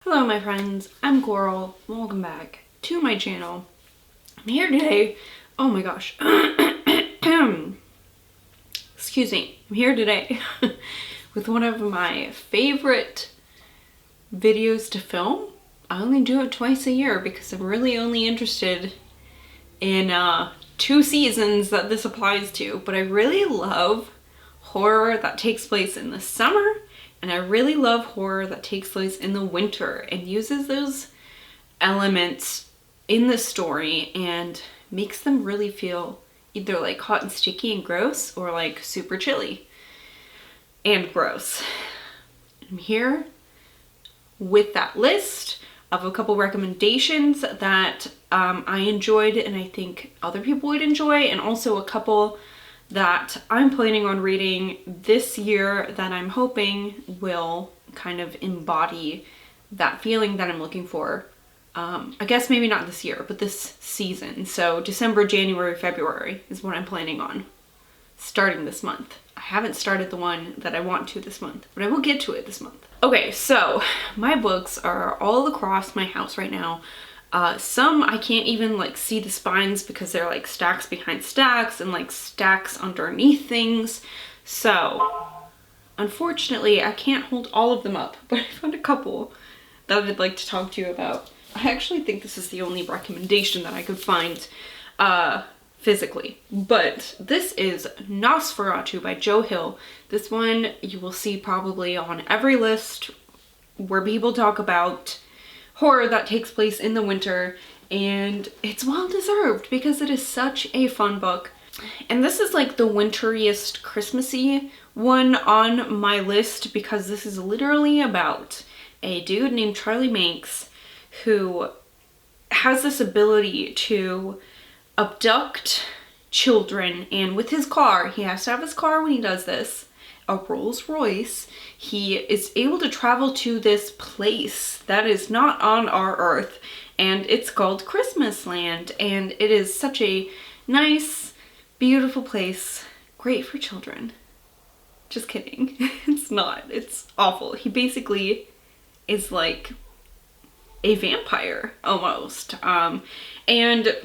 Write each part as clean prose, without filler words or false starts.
Hello my friends, I'm Coral. Welcome back to my channel. I'm here today, oh my gosh, excuse me, I'm here today with one of my favorite videos to film. I only do it twice a year because I'm really only interested in 2 seasons that this applies to, but I really love horror that takes place in the summer, and I really love horror that takes place in the winter and uses those elements in the story and makes them really feel either like hot and sticky and gross or like super chilly and gross. I'm here with that list of a couple recommendations that I enjoyed and I think other people would enjoy, and also a couple that I'm planning on reading this year that I'm hoping will kind of embody that feeling that I'm looking for. I guess maybe not this year, but this season. So December, January, February is what I'm planning on starting this month. I haven't started the one that I want to this month, but I will get to it this month. Okay, so my books are all across my house right now. Some I can't even like see the spines because they're like stacks behind stacks and like stacks underneath things. So unfortunately I can't hold all of them up, but I found a couple that I'd like to talk to you about. I actually think this is the only recommendation that I could find physically, but this is Nosferatu by Joe Hill. This one you will see probably on every list where people talk about horror that takes place in the winter, and it's well deserved because it is such a fun book. And this is like the winteriest Christmassy one on my list because this is literally about a dude named Charlie Manx who has this ability to abduct children, and with his car, he has to have his car when he does this, a Rolls Royce, he is able to travel to this place that is not on our earth, and it's called Christmas Land, and it is such a nice, beautiful place, great for children. Just kidding. It's not. It's awful. He basically is like a vampire almost. And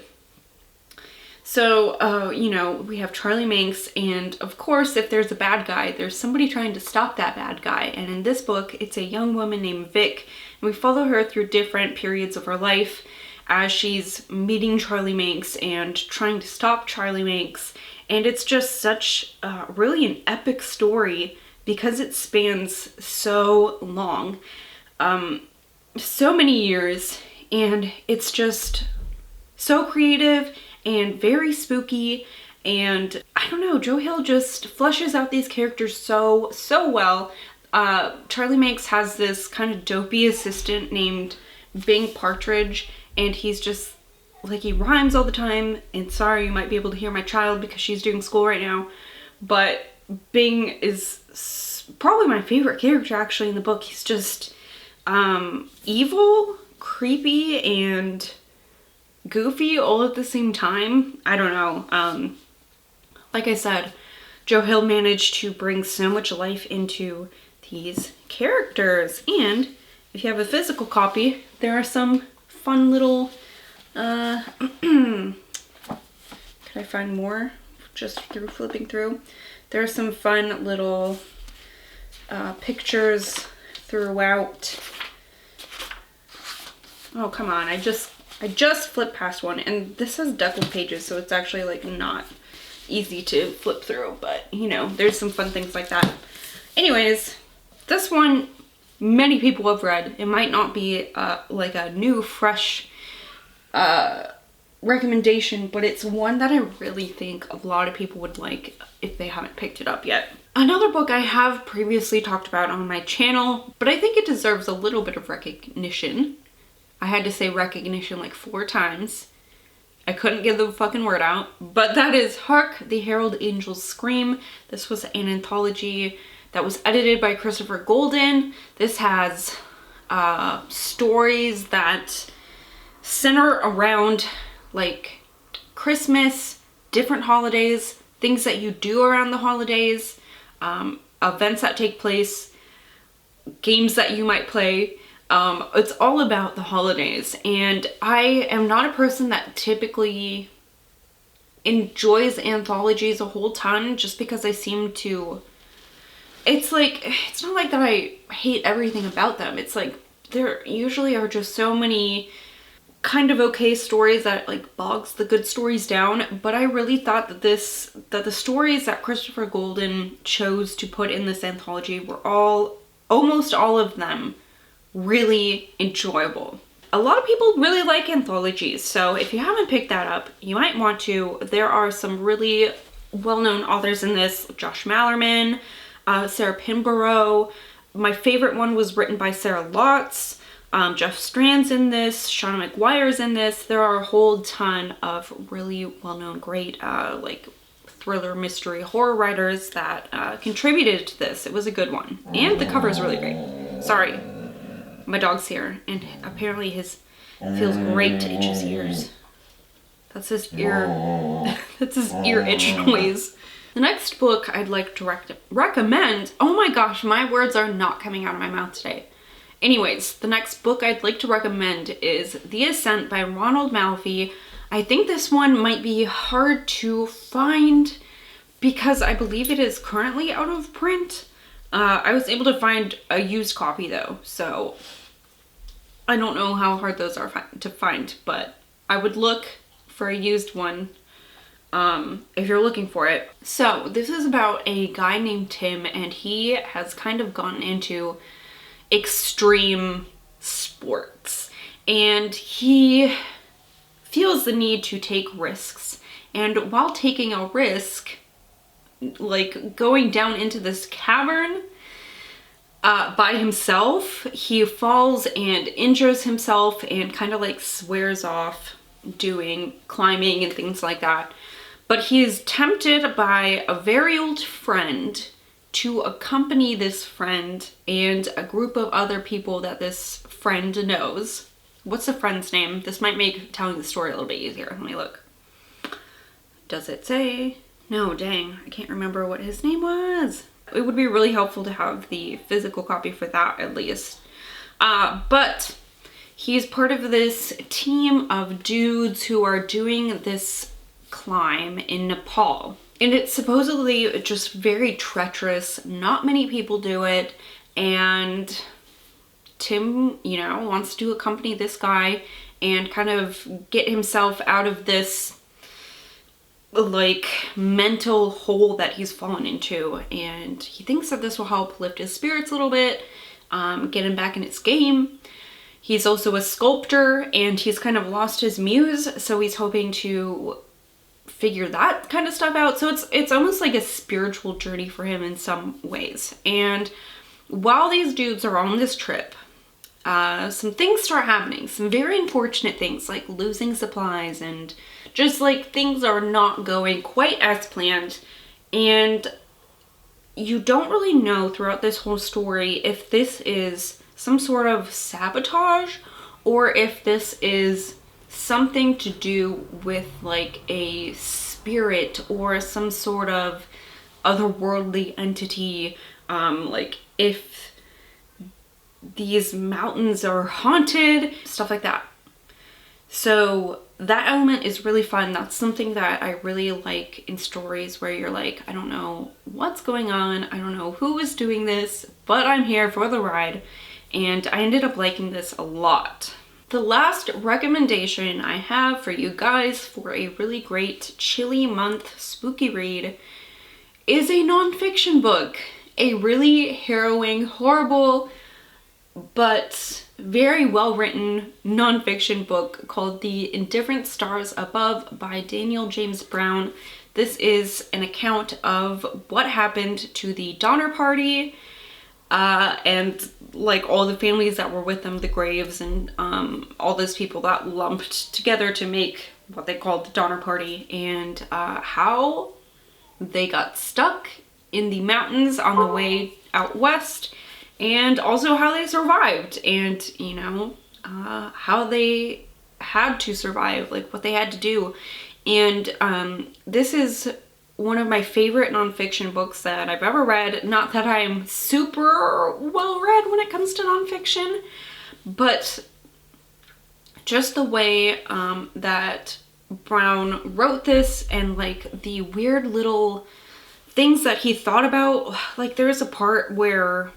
so, you know, we have Charlie Manx, and of course, if there's a bad guy, there's somebody trying to stop that bad guy. And in this book, it's a young woman named Vic, and we follow her through different periods of her life as she's meeting Charlie Manx and trying to stop Charlie Manx. And it's just such really an epic story because it spans so long, so many years, and it's just so creative and very spooky, and I don't know, Joe Hill just fleshes out these characters so well. Charlie Manx has this kind of dopey assistant named Bing Partridge, and he's just like, he rhymes all the time, and sorry, you might be able to hear my child because she's doing school right now, but Bing is probably my favorite character actually in the book. He's just evil, creepy, and goofy all at the same time. I don't know. Like I said, Joe Hill managed to bring so much life into these characters, and if you have a physical copy, there are some fun little can I find more just through flipping through? There are some fun little pictures throughout. Oh, come on, I just flipped past one, and this has deckled pages, so it's actually like not easy to flip through, but you know, there's some fun things like that. Anyways, this one many people have read. It might not be like a new, fresh recommendation, but it's one that I really think a lot of people would like if they haven't picked it up yet. Another book I have previously talked about on my channel, but I think it deserves a little bit of recognition. I had to say recognition like 4 times. I couldn't get the fucking word out, but that is Hark! The Herald Angels Scream. This was an anthology that was edited by Christopher Golden. This has stories that center around like Christmas, different holidays, things that you do around the holidays, events that take place, games that you might play. It's all about the holidays, and I am not a person that typically enjoys anthologies a whole ton just because I seem to, it's like, it's not like that I hate everything about them. It's like there usually are just so many kind of okay stories that like bogs the good stories down, but I really thought that the stories that Christopher Golden chose to put in this anthology were almost all of them really enjoyable. A lot of people really like anthologies, so if you haven't picked that up, you might want to. There are some really well-known authors in this: Josh Malerman, Sarah Pinborough. My favorite one was written by Sarah Lotz. Jeff Strand's in this, Shauna McGuire's in this. There are a whole ton of really well-known, great, like thriller, mystery, horror writers that contributed to this. It was a good one. And the cover is really great. Sorry, my dog's here, and apparently his feels great to itch his ears. That's his ear, that's his ear itch noise. The next book I'd like to recommend, oh my gosh, my words are not coming out of my mouth today. Anyways, the next book I'd like to recommend is The Ascent by Ronald Malfi. I think this one might be hard to find because I believe it is currently out of print. I was able to find a used copy though, so I don't know how hard those are to find, but I would look for a used one if you're looking for it. So this is about a guy named Tim, and he has kind of gone into extreme sports, and he feels the need to take risks. And while taking a risk, like going down into this cavern by himself, he falls and injures himself and kind of like swears off doing climbing and things like that. But he's tempted by a very old friend to accompany this friend and a group of other people that this friend knows. What's the friend's name? This might make telling the story a little bit easier. Let me look. Does it say? No, dang, I can't remember what his name was. It would be really helpful to have the physical copy for that at least. But he's part of this team of dudes who are doing this climb in Nepal. And it's supposedly just very treacherous. Not many people do it. And Tim, you know, wants to accompany this guy and kind of get himself out of this like mental hole that he's fallen into. And he thinks that this will help lift his spirits a little bit, get him back in his game. He's also a sculptor and he's kind of lost his muse, so he's hoping to figure that kind of stuff out. So it's almost like a spiritual journey for him in some ways. And while these dudes are on this trip, some things start happening, some very unfortunate things like losing supplies and just like things are not going quite as planned. And you don't really know throughout this whole story if this is some sort of sabotage or if this is something to do with like a spirit or some sort of otherworldly entity, like if these mountains are haunted, stuff like that. So that element is really fun. That's something that I really like in stories where you're like, I don't know what's going on, I don't know who is doing this, but I'm here for the ride. And I ended up liking this a lot. The last recommendation I have for you guys for a really great chilly month spooky read is a nonfiction book. A really harrowing, horrible, but very well written nonfiction book called The Indifferent Stars Above by Daniel James Brown. This is an account of what happened to the Donner Party and like all the families that were with them, the Graves, and all those people that lumped together to make what they called the Donner Party, and how they got stuck in the mountains on the way out west, and also how they survived, and you know, how they had to survive, like what they had to do. And this is one of my favorite nonfiction books that I've ever read. Not that I'm super well read when it comes to nonfiction, But just the way that Brown wrote this, and like the weird little things that he thought about, like there's a part where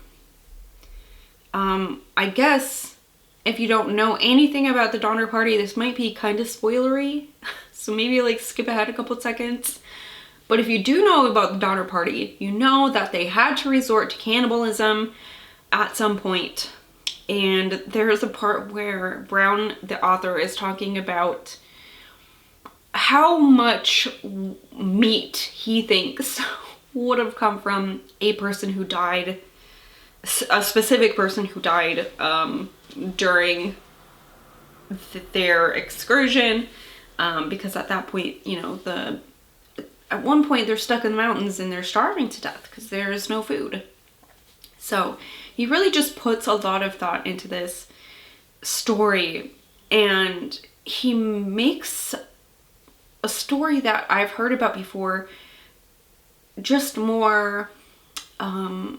I guess if you don't know anything about the Donner Party, this might be kind of spoilery, so maybe like skip ahead a couple seconds. But if you do know about the Donner Party, you know that they had to resort to cannibalism at some point. And there's a part where Brown, the author, is talking about how much meat he thinks would have come from a person who died, a specific person who died during their excursion, because at that point, you know, at one point they're stuck in the mountains and they're starving to death because there is no food. So he really just puts a lot of thought into this story, and he makes a story that I've heard about before just more, I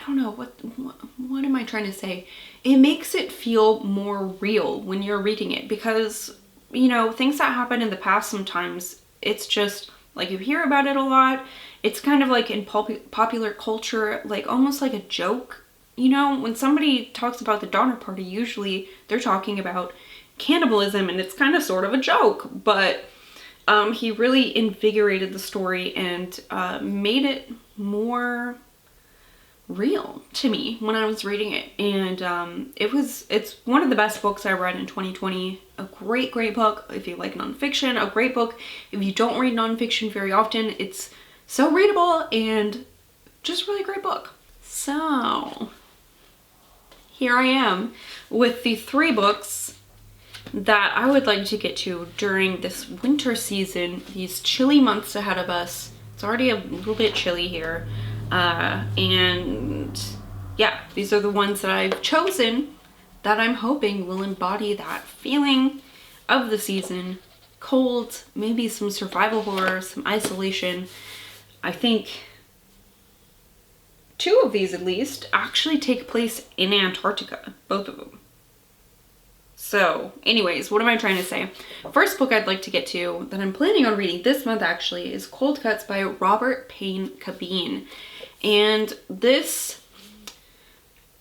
don't know, what am I trying to say? It makes it feel more real when you're reading it, because, you know, things that happen in the past sometimes, it's just like you hear about it a lot. It's kind of like in popular culture, like almost like a joke. You know, when somebody talks about the Donner Party, usually they're talking about cannibalism and it's kind of sort of a joke, but he really invigorated the story and made it more real to me when I was reading it. And it's one of the best books I read in 2020. A great book if you like nonfiction, a great book if you don't read nonfiction very often. It's so readable and just really great book. So here I am with the 3 books that I would like to get to during this winter season, these chilly months ahead of us. It's already a little bit chilly here. And yeah, these are the ones that I've chosen that I'm hoping will embody that feeling of the season. Cold, maybe some survival horror, some isolation. I think 2 of these at least actually take place in Antarctica, both of them. So anyways, what am I trying to say? First book I'd like to get to that I'm planning on reading this month actually is Cold Cuts by Robert Payne Cabeen. And this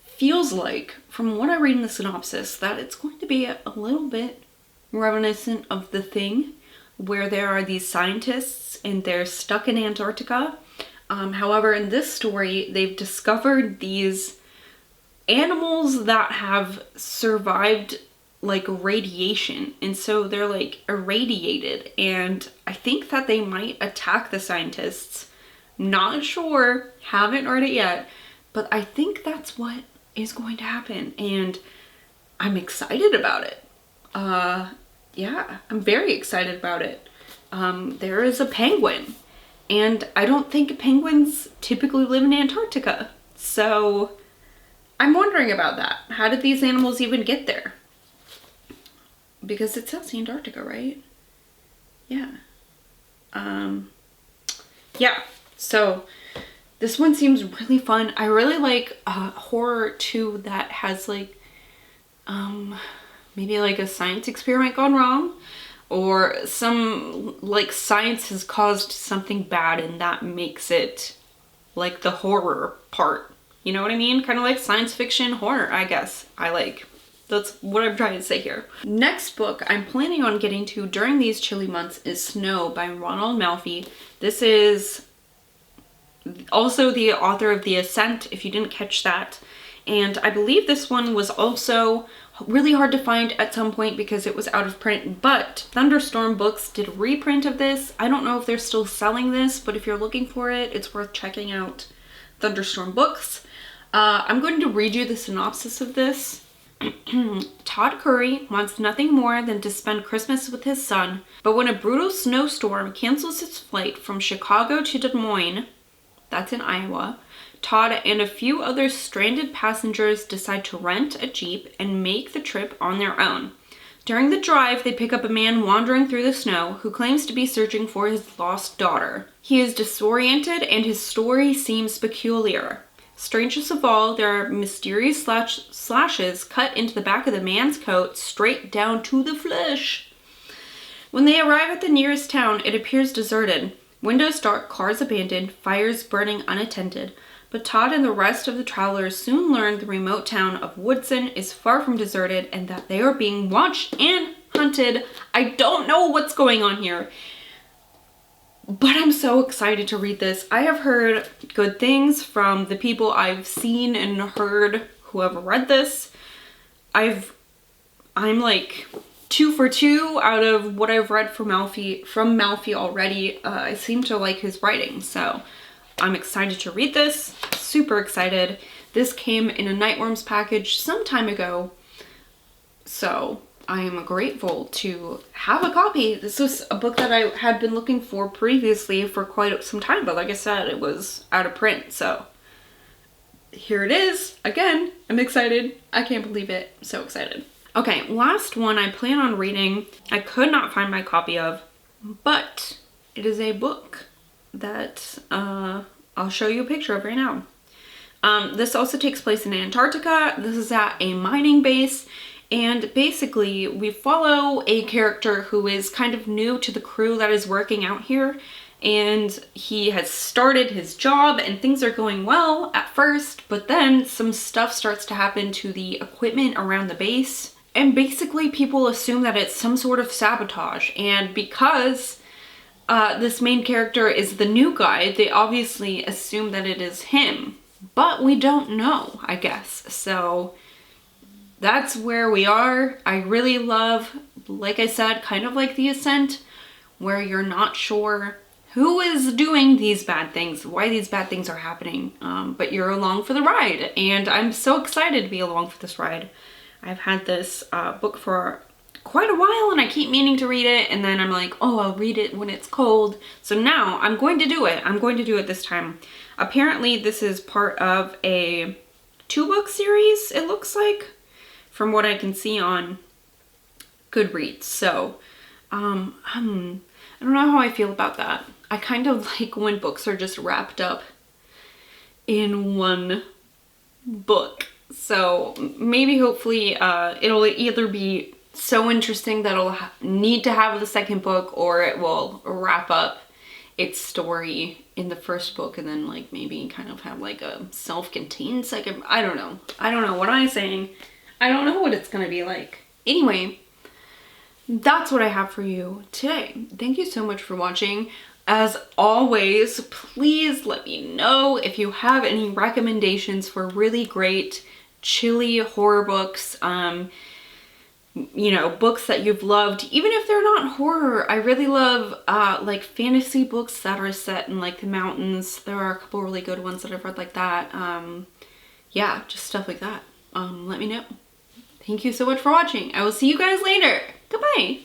feels like, from what I read in the synopsis, that it's going to be a little bit reminiscent of The Thing, where there are these scientists and they're stuck in Antarctica. However, in this story, they've discovered these animals that have survived like radiation, and so they're like irradiated, and I think that they might attack the scientists. Not sure, haven't read it yet, but I think that's what is going to happen, and I'm excited about it. Yeah, I'm very excited about it. There is a penguin, and I don't think penguins typically live in Antarctica, so I'm wondering about that. How did these animals even get there? Because it says Antarctica, right? Yeah. Yeah, so this one seems really fun. I really like horror too that has like maybe like a science experiment gone wrong, or some like science has caused something bad and that makes it like the horror part. You know what I mean? Kind of like science fiction horror, I guess. That's what I'm trying to say here. Next book I'm planning on getting to during these chilly months is Snow by Ronald Malfi. This is also the author of The Ascent, if you didn't catch that. And I believe this one was also really hard to find at some point because it was out of print, but Thunderstorm Books did a reprint of this. I don't know if they're still selling this, but if you're looking for it, it's worth checking out Thunderstorm Books. I'm going to read you the synopsis of this. Todd Curry wants nothing more than to spend Christmas with his son, but when a brutal snowstorm cancels his flight from Chicago to Des Moines, that's in Iowa, Todd and a few other stranded passengers decide to rent a Jeep and make the trip on their own. During the drive, they pick up a man wandering through the snow who claims to be searching for his lost daughter. He is disoriented and his story seems peculiar. Strangest of all, there are mysterious slashes cut into the back of the man's coat, straight down to the flesh. When they arrive at the nearest town, it appears deserted. Windows dark, cars abandoned, fires burning unattended. But Todd and the rest of the travelers soon learn the remote town of Woodson is far from deserted and that they are being watched and hunted. I don't know what's going on here, but I'm so excited to read this. I have heard good things from the people I've seen and heard who have read this. I'm like 2 for 2 out of what I've read from Malfi already. I seem to like his writing, so I'm excited to read this. Super excited. This came in a Nightworms package some time ago, so I am grateful to have a copy. This was a book that I had been looking for previously for quite some time, but like I said, it was out of print, so here it is. Again, I'm excited. I can't believe it. So excited. Okay, last one I plan on reading. I could not find my copy of, but it is a book that I'll show you a picture of right now. This also takes place in Antarctica. This is at a mining base, and basically we follow a character who is kind of new to the crew that is working out here, and he has started his job and things are going well at first, but then some stuff starts to happen to the equipment around the base, and basically people assume that it's some sort of sabotage. And because this main character is the new guy, they obviously assume that it is him, but we don't know, I guess. So that's where we are. I really love, like I said, kind of like The Ascent, where you're not sure who is doing these bad things, why these bad things are happening, but you're along for the ride, and I'm so excited to be along for this ride. I've had this book for quite a while and I keep meaning to read it, and then I'm like, oh, I'll read it when it's cold. So now I'm going to do it. I'm going to do it this time. Apparently this is part of a 2-book series, it looks like, from what I can see on Goodreads. So I don't know how I feel about that. I kind of like when books are just wrapped up in one book. So maybe hopefully it'll either be so interesting that I'll need to have the second book, or it will wrap up its story in the first book and then like maybe kind of have like a self-contained second. I don't know. I don't know what I'm saying. I don't know what it's gonna be like. Anyway, that's what I have for you today. Thank you so much for watching. As always, please let me know if you have any recommendations for really great chilly horror books. You know, books that you've loved, even if they're not horror. I really love like fantasy books that are set in like the mountains. There are a couple really good ones that I've read like that. Yeah, just stuff like that. Let me know. Thank you so much for watching. I will see you guys later. Goodbye.